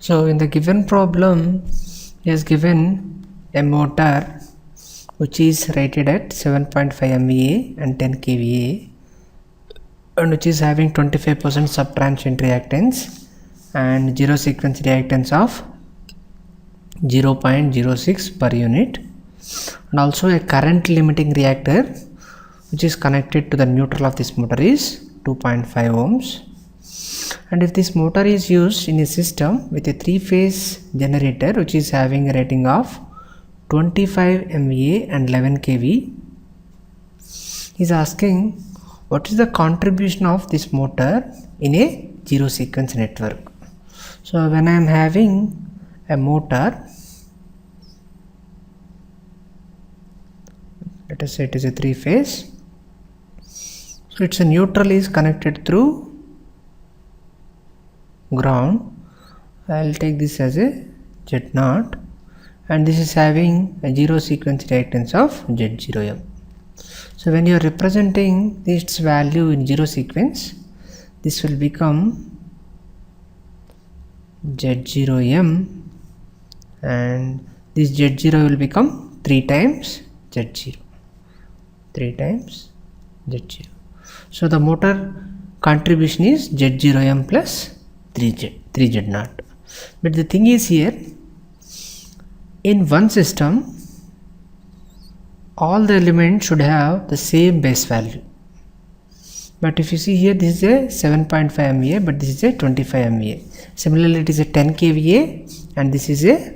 So in the given problem, he has given a motor which is rated at 7.5 MVA and 10 kVA and which is having 25% subtransient reactance and zero sequence reactance of 0.06 per unit, and also a current limiting reactor which is connected to the neutral of this motor is 2.5 ohms. And if this motor is used in a system with a 3-phase generator which is having a rating of 25 MVA and 11 kV, is asking what is the contribution of this motor in a zero sequence network. So when I am having a motor, let us say it is a 3-phase, so its neutral is connected through ground. I will take this as a Z0 and this is having a zero sequence reactance of Z0M. So when you are representing its value in zero sequence, this will become Z0M and this Z0 will become 3 times Z0, 3 times Z0. So the motor contribution is Z0M plus 3Z0. But the thing is here, in one system all the elements should have the same base value. But if you see here, this is a 7.5 MVA but this is a 25 MVA. Similarly, it is a 10 kVA and this is a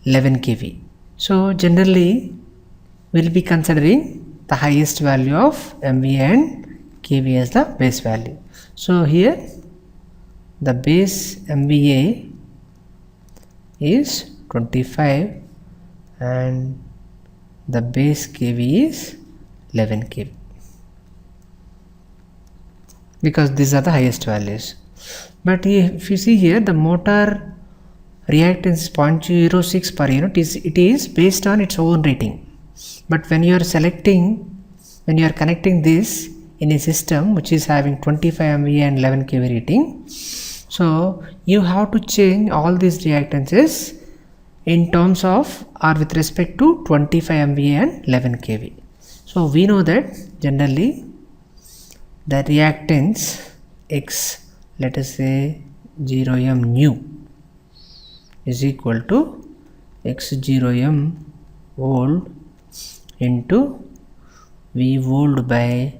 11 kV. So generally we will be considering the highest value of MVA and kV as the base value. So here the base MVA is 25 and the base kV is 11 kV, because these are the highest values. But if you see here, the motor reactance is 0.06 per unit, it is based on its own rating. But when you are connecting this in a system which is having 25 MVA and 11 kV rating, so you have to change all these reactances in terms of or with respect to 25 MVA and 11 kV. So we know that generally the reactance X, let us say 0M nu, is equal to X0M volt into V volt by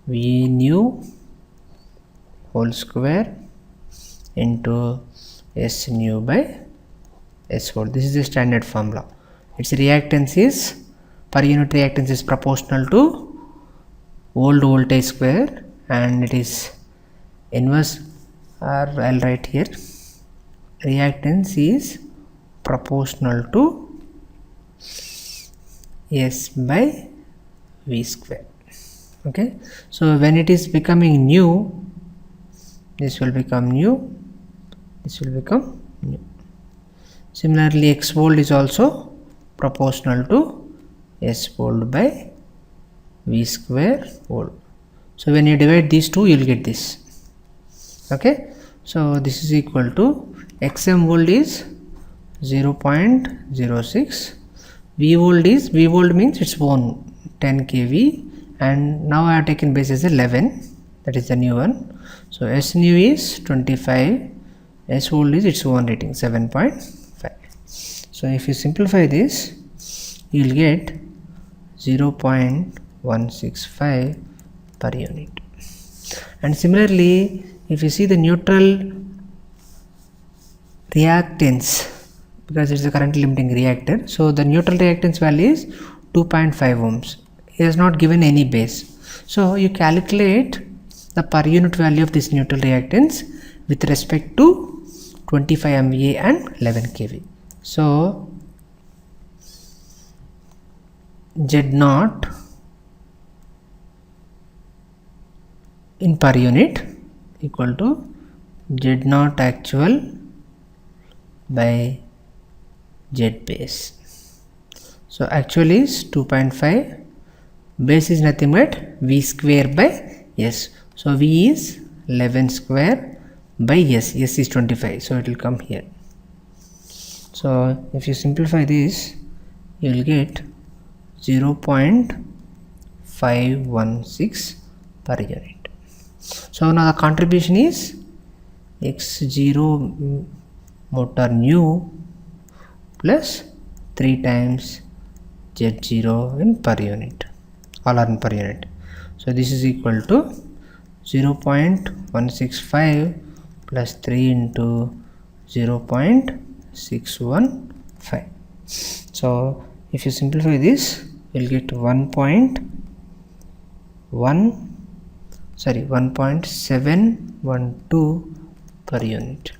V nu whole square into S nu by S volt. This is the standard formula. Its reactance is, per unit reactance is proportional to volt voltage square and it is inverse, or I will write here, reactance is proportional to S by V square. Okay, so when it is becoming nu, this will become nu, this will become nu. Similarly, X volt is also proportional to S volt by V square volt. So when you divide these two, you will get this. Okay, so this is equal to XM volt is 0.06, V volt means its own 10 kV, and now I have taken base as 11, that is the new one. So S nu is 25, S volt is its own rating 7.5. So if you simplify this, you will get 0.165 per unit. And similarly, if you see the neutral reactance, because it is a current limiting reactor, so the neutral reactance value is 2.5 ohms. It has not given any base. So you calculate the per unit value of this neutral reactance with respect to 25 MVA and 11 kV. So Z0 in per unit equal to Z0 actual by Z base. So actual is 2.5, base is nothing but V square by S. So V is 11 square by S, S is 25, so it will come here. So if you simplify this, you will get 0.516 per unit. So now the contribution is x0 motor new plus 3 times z0 in per unit, all are in per unit. So this is equal to 0.165 plus 3 into 0.615. So if you simplify this, you will get 1.712 per unit.